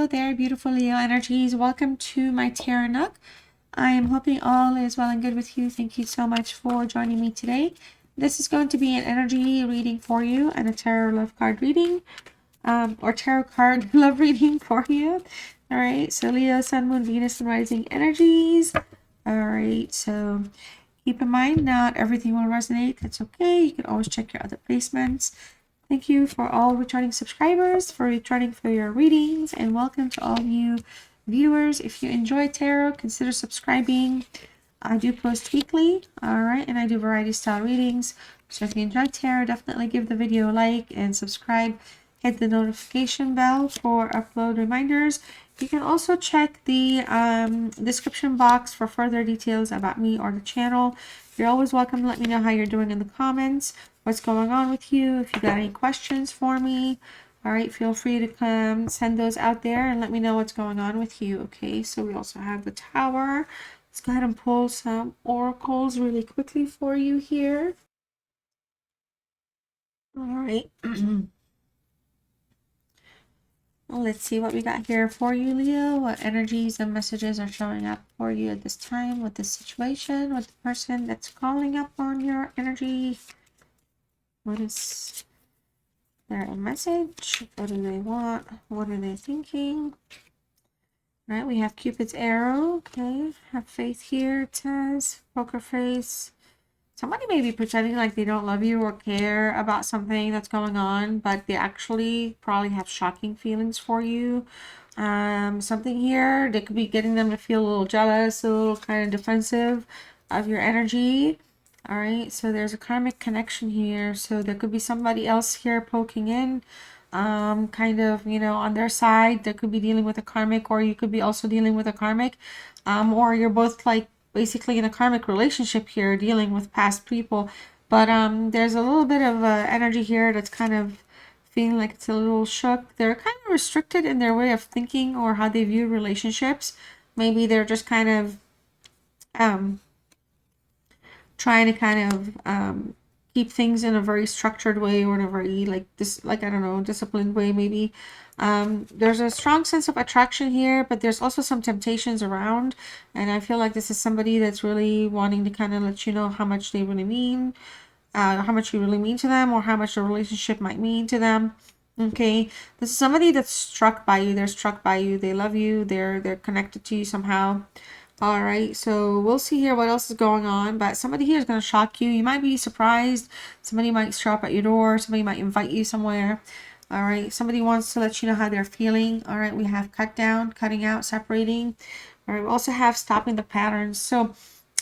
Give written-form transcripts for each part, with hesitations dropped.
Hello there, beautiful Leo energies. Welcome to my Tarot Nook. I am hoping all is well and good with you. Thank you so much for joining me today. This is going to be an energy reading for you and a tarot love card reading, or tarot card love reading for you. All right, so Leo, Sun, Moon, Venus, and Rising energies. All right, so keep in mind, not everything will resonate. That's okay. You can always check your other placements. Thank you for all returning subscribers, for returning for your readings, and welcome to all you viewers. If you enjoy tarot, consider subscribing. I do post weekly, all right, and I do variety style readings. So if you enjoy tarot, definitely give the video a like and subscribe. Hit the notification bell for upload reminders. You can also check the description box for further details about me or the channel. You're always welcome to let me know how you're doing in the comments, what's going on with you. If you got any questions for me, all right, feel free to come send those out there and let me know what's going on with you. Okay, so we also have the Tower. Let's go ahead and pull some oracles really quickly for you here. All right. Well, let's see what we got here for you, Leo. What energies and messages are showing up for you at this time with this situation, with the person that's calling up on your energy? What is their message? What do they want? What are they thinking? All right, we have Cupid's arrow. Okay, have faith here, it says. Poker face. Somebody may be pretending like they don't love you or care about something that's going on, but they actually probably have shocking feelings for you. Something here, they could be getting them to feel a little jealous, a little kind of defensive of your energy. All right, so there's a karmic connection here. So there could be somebody else here poking in, kind of, you know, on their side. They could be dealing with a karmic, or you could be also dealing with a karmic, or you're both like basically in a karmic relationship here, dealing with past people. But there's a little bit of energy here that's kind of feeling like it's a little shook. They're kind of restricted in their way of thinking or how they view relationships. Maybe they're just kind of trying to kind of keep things in a very structured way, or in a very like this, like, I don't know, disciplined way maybe. There's a strong sense of attraction here, but there's also some temptations around, and I feel like this is somebody that's really wanting to kind of let you know how much they really mean, how much you really mean to them, or how much the relationship might mean to them. Okay, this is somebody that's struck by you. They're struck by you. They love you. They're connected to you somehow. All right, so we'll see here what else is going on, but somebody here is going to shock you. You might be surprised. Somebody might show up at your door. Somebody might invite you somewhere. All right, somebody wants to let you know how they're feeling. All right, we have cut down, cutting out, separating. All right, we also have stopping the patterns. So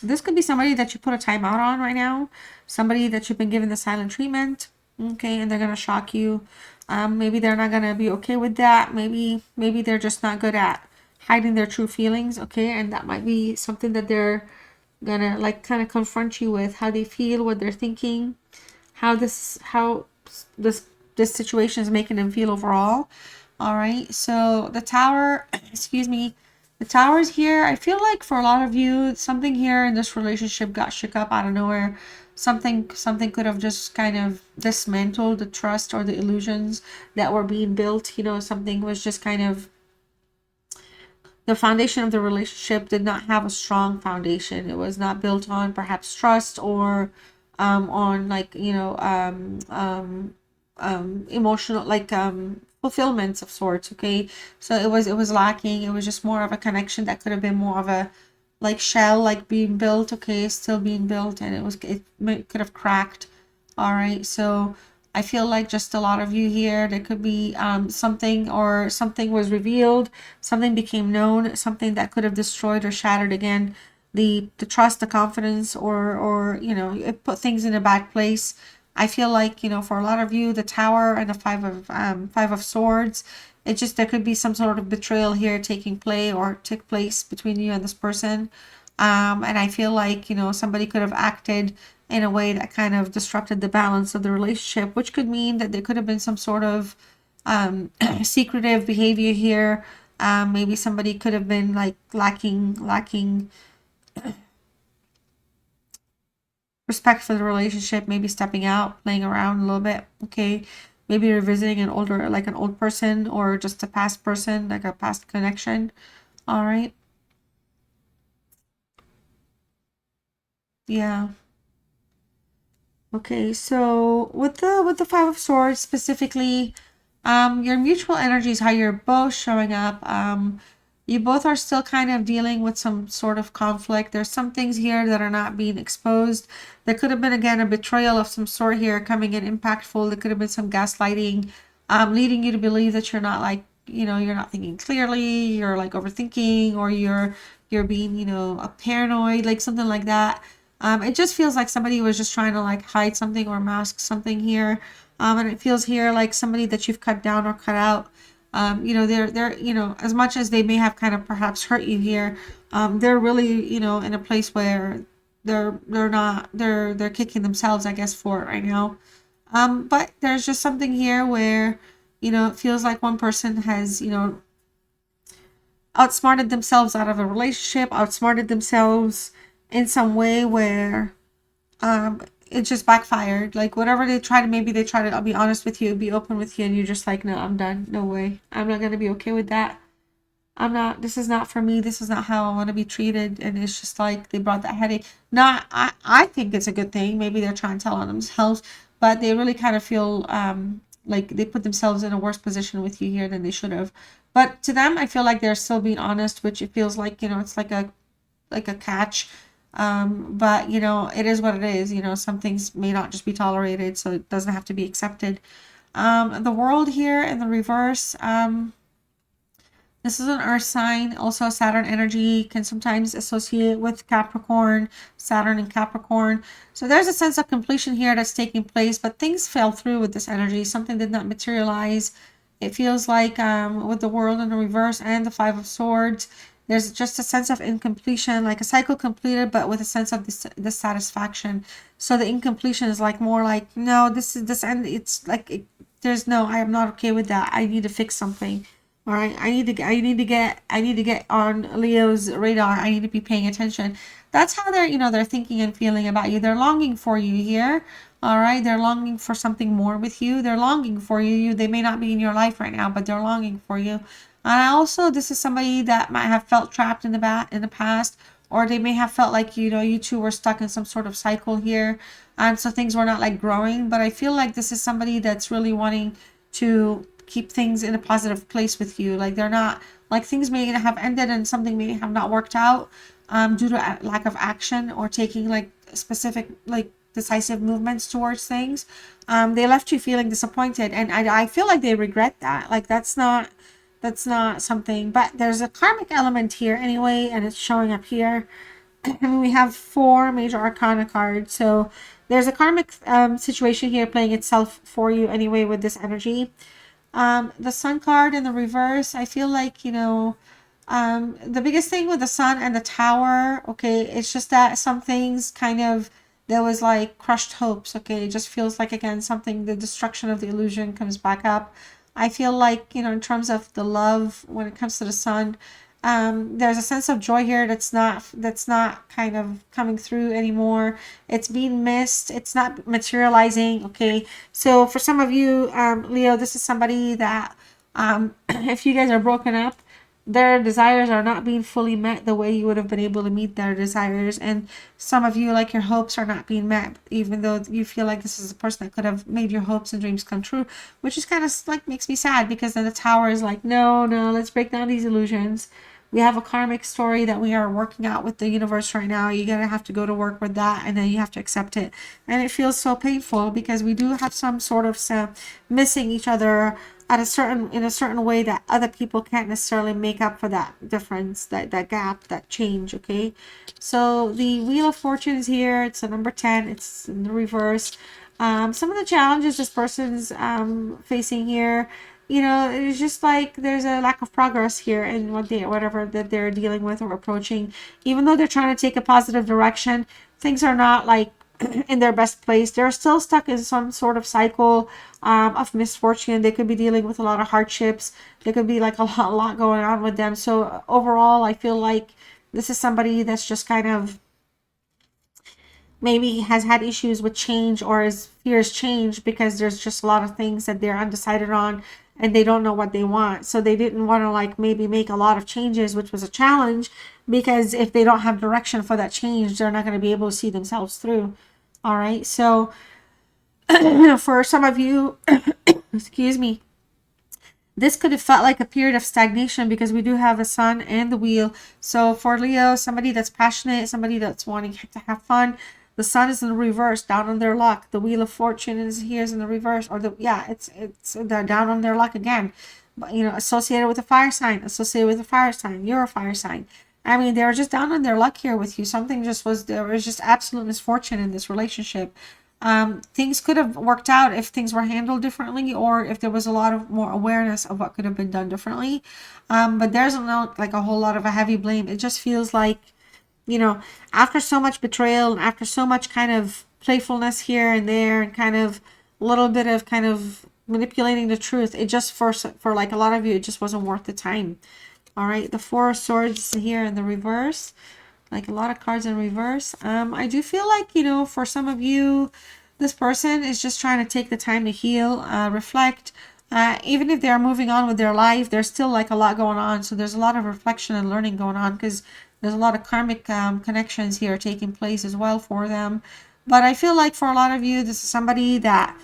this could be somebody that you put a timeout on right now. Somebody that you've been given the silent treatment. Okay, and they're going to shock you. Maybe they're not going to be okay with that. Maybe they're just not good at hiding their true feelings. Okay, and that might be something that they're gonna like kind of confront you with, how they feel, what they're thinking, how this situation is making them feel overall. All right, so the Tower, excuse me, the Tower's here. I feel like for a lot of you, something here in this relationship got shook up out of nowhere. Something could have just kind of dismantled the trust or the illusions that were being built. You know, something was just kind of, the foundation of the relationship did not have a strong foundation. It was not built on perhaps trust, or on, like, you know, emotional, like, fulfillments of sorts. Okay, so it was lacking. It was just more of a connection that could have been more of a like shell, like being built. Okay, still being built, and it could have cracked. All right, so I feel like just a lot of you here, there could be something was revealed, something became known, something that could have destroyed or shattered again the trust, the confidence, or you know, it put things in a bad place. I feel like, you know, for a lot of you, the Tower and the Five of Swords, it just, there could be some sort of betrayal here taking place, or took place between you and this person. And I feel like, you know, somebody could have acted in a way that kind of disrupted the balance of the relationship, which could mean that there could have been some sort of secretive behavior here. Maybe somebody could have been like lacking respect for the relationship, maybe stepping out, playing around a little bit. Okay, maybe revisiting an older, like an old person, or just a past person, like a past connection. All right. Yeah. Okay, so with the Five of Swords specifically, your mutual energy is how you're both showing up. You both are still kind of dealing with some sort of conflict. There's some things here that are not being exposed. There could have been, again, a betrayal of some sort here coming in impactful. There could have been some gaslighting, leading you to believe that you're not like, you're not thinking clearly, you're like overthinking, or you're being, a paranoid, like something like that. It just feels like somebody was just trying to like hide something or mask something here. And it feels here like somebody that you've cut down or cut out. They're as much as they may have kind of perhaps hurt you here, they're really, in a place where they're kicking themselves, I guess, for it right now. But there's just something here where, it feels like one person has, outsmarted themselves out of a relationship, outsmarted themselves in some way where it just backfired. Like whatever they try to, maybe they try to, I'll be honest with you, be open with you, and you're just like, no, I'm done. No way. I'm not gonna be okay with that. I'm not, this is not for me. This is not how I want to be treated. And it's just like they brought that headache. Not, I think it's a good thing. Maybe they're trying to tell on themselves, but they really kind of feel like they put themselves in a worse position with you here than they should have. But to them, I feel like they're still being honest, which it feels like, it's like a catch. But it is what it is. Some things may not just be tolerated, so it doesn't have to be accepted. The world here in the reverse, this is an earth sign. Also, Saturn energy can sometimes associate with Capricorn, Saturn and Capricorn. So there's a sense of completion here that's taking place, but things fell through with this energy. Something did not materialize. It feels like with the world in the reverse and the Five of Swords, there's just a sense of incompletion, like a cycle completed, but with a sense of dissatisfaction. So the incompletion is like more like, no, this end. It's like there's no, I am not okay with that. I need to fix something. All right, I need to get on Leo's radar. I need to be paying attention. That's how they're thinking and feeling about you. They're longing for you here. All right, they're longing for something more with you. They're longing for you. They may not be in your life right now, but they're longing for you. And also, this is somebody that might have felt trapped in the past, or they may have felt like, you two were stuck in some sort of cycle here, and so things were not like growing. But I feel like this is somebody that's really wanting to keep things in a positive place with you. Like they're not, like things may have ended and something may have not worked out due to lack of action or taking like specific like decisive movements towards things. They left you feeling disappointed, and I feel like they regret that. Like that's not something, but there's a karmic element here anyway, and it's showing up here. And we have 4 major arcana cards, so there's a karmic situation here playing itself for you anyway with this energy. The sun card in the reverse, I feel like, the biggest thing with the sun and the tower, okay, it's just that some things kind of, there was like crushed hopes, okay, it just feels like, again, something, the destruction of the illusion comes back up. I feel like, in terms of the love, when it comes to the sun, there's a sense of joy here that's not kind of coming through anymore. It's being missed. It's not materializing. Okay, so for some of you, Leo, this is somebody that if you guys are broken up, their desires are not being fully met the way you would have been able to meet their desires. And some of you, like, your hopes are not being met, even though you feel like this is a person that could have made your hopes and dreams come true, which is kind of like makes me sad, because then the tower is like, no, let's break down these illusions. We have a karmic story that we are working out with the universe right now. You're going to have to go to work with that, and then you have to accept it. And it feels so painful because we do have some sort of missing each other in a certain way that other people can't necessarily make up for that difference, that gap, that change. Okay, so the Wheel of Fortune is here. It's a number 10. It's in the reverse. Some of the challenges this person's facing here, it's just like there's a lack of progress here in whatever that they're dealing with or approaching. Even though they're trying to take a positive direction, things are not like in their best place. They're still stuck in some sort of cycle of misfortune. They could be dealing with a lot of hardships. There could be like a lot going on with them. So overall, I feel like this is somebody that's just kind of maybe has had issues with change or is fears change because there's just a lot of things that they're undecided on and they don't know what they want. So they didn't want to like maybe make a lot of changes, which was a challenge, because if they don't have direction for that change, they're not going to be able to see themselves through. All right. So for some of you, excuse me, this could have felt like a period of stagnation because we do have a sun and the wheel. So for Leo, somebody that's passionate, somebody that's wanting to have fun, the sun is in the reverse, down on their luck. The wheel of fortune is here is in the reverse, or they're down on their luck again. But you know, associated with a fire sign, you're a fire sign. I mean, they were just down on their luck here with you. There was just absolute misfortune in this relationship. Things could have worked out if things were handled differently, or if there was a lot of more awareness of what could have been done differently. But there's not like a whole lot of a heavy blame. It just feels like, you know, after so much betrayal and after so much kind of playfulness here and there and kind of a little bit of kind of manipulating the truth, it just for like a lot of you, it just wasn't worth the time. All right, the Four of Swords here in the reverse, like a lot of cards in reverse. I do feel like, you know, for some of you, this person is just trying to take the time to heal, reflect. Even if they're moving on with their life, there's still like a lot going on. So there's a lot of reflection and learning going on because there's a lot of karmic connections here taking place as well for them. But I feel like for a lot of you, this is somebody that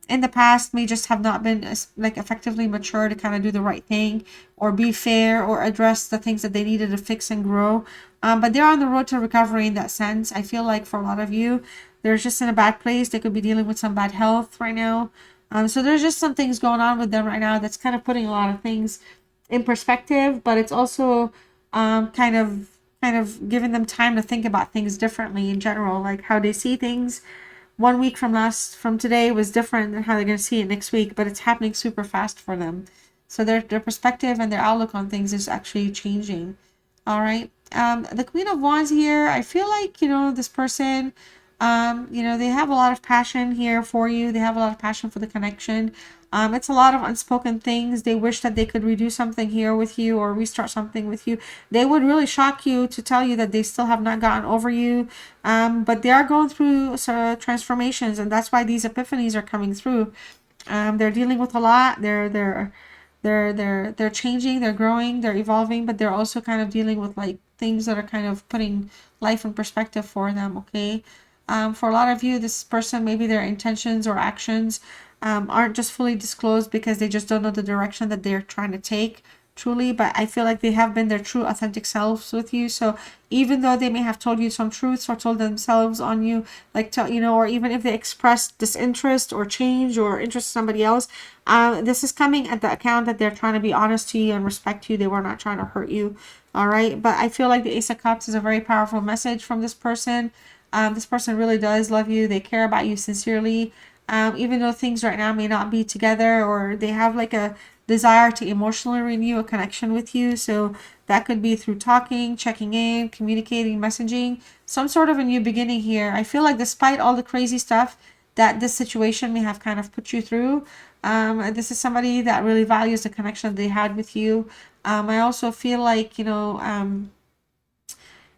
in the past may just have not been like effectively mature to kind of do the right thing or be fair or address the things that they needed to fix and grow. But they're on the road to recovery in that sense. I feel like for a lot of you, they're just in a bad place. They could be dealing with some bad health right now. So there's just some things going on with them right now that's kind of putting a lot of things in perspective, but it's also kind of giving them time to think about things differently in general, like how they see things 1 week from today was different than how they're going to see it next week, but it's happening super fast for them. So their perspective and their outlook on things is actually changing. All right. The Queen of Wands here, I feel like, you know, this person, you know, they have a lot of passion here for you. They have a lot of passion for the connection. It's a lot of unspoken things. They wish that they could redo something here with you or restart something with you. They would really shock you to tell you that they still have not gotten over you. But they are going through transformations, and that's why these epiphanies are coming through. They're dealing with a lot. They're changing, they're growing, they're evolving, but they're also kind of dealing with like things that are kind of putting life in perspective for them. Okay. For a lot of you, this person, maybe their intentions or actions aren't just fully disclosed because they just don't know the direction that they're trying to take truly, but I feel like they have been their true authentic selves with you. So even though they may have told you some truths or told themselves on you, like you know, or even if they express disinterest or change or interest in somebody else, this is coming at the account that they're trying to be honest to you and respect you. They were not trying to hurt you. All right, but I feel like the Ace of Cups is a very powerful message from this person. This person really does love you. They care about you sincerely. Even though things right now may not be together, or they have like a desire to emotionally renew a connection with you. So that could be through talking, checking in, communicating, messaging, some sort of a new beginning here. I feel like despite all the crazy stuff that this situation may have kind of put you through, this is somebody that really values the connection they had with you. I also feel like, you know,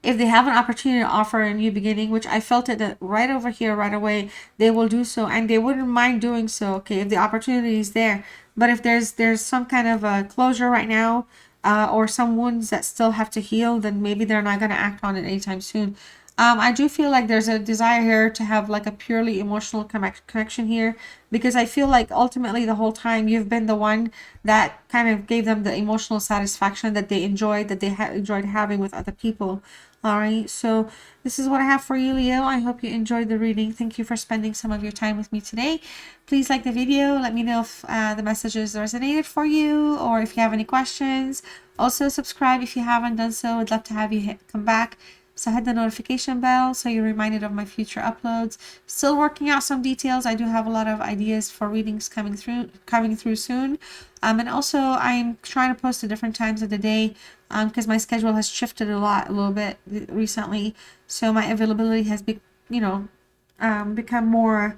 if they have an opportunity to offer a new beginning, which I felt it that right over here right away, they will do so, and they wouldn't mind doing so, okay, if the opportunity is there. But if there's some kind of a closure right now, or some wounds that still have to heal, then maybe they're not going to act on it anytime soon. I do feel like there's a desire here to have like a purely emotional connection here, because I feel like ultimately the whole time you've been the one that kind of gave them the emotional satisfaction that they enjoyed, that they enjoyed having with other people. All right, so this is what I have for you, Leo. I hope you enjoyed the reading. Thank you for spending some of your time with me today. Please like the video. Let me know if the messages resonated for you, or if you have any questions. Also subscribe if you haven't done so. I'd love to have you come back. So hit the notification bell so you're reminded of my future uploads. Still working out some details. I do have a lot of ideas for readings coming through soon. And also I'm trying to post at different times of the day because my schedule has shifted a little bit recently. So my availability has become more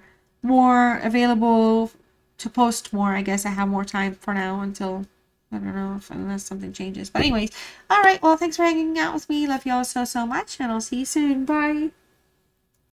available to post more. I guess I have more time for now until I don't know unless something changes. But anyways, all right. Well, thanks for hanging out with me. Love you all so much, and I'll see you soon. Bye.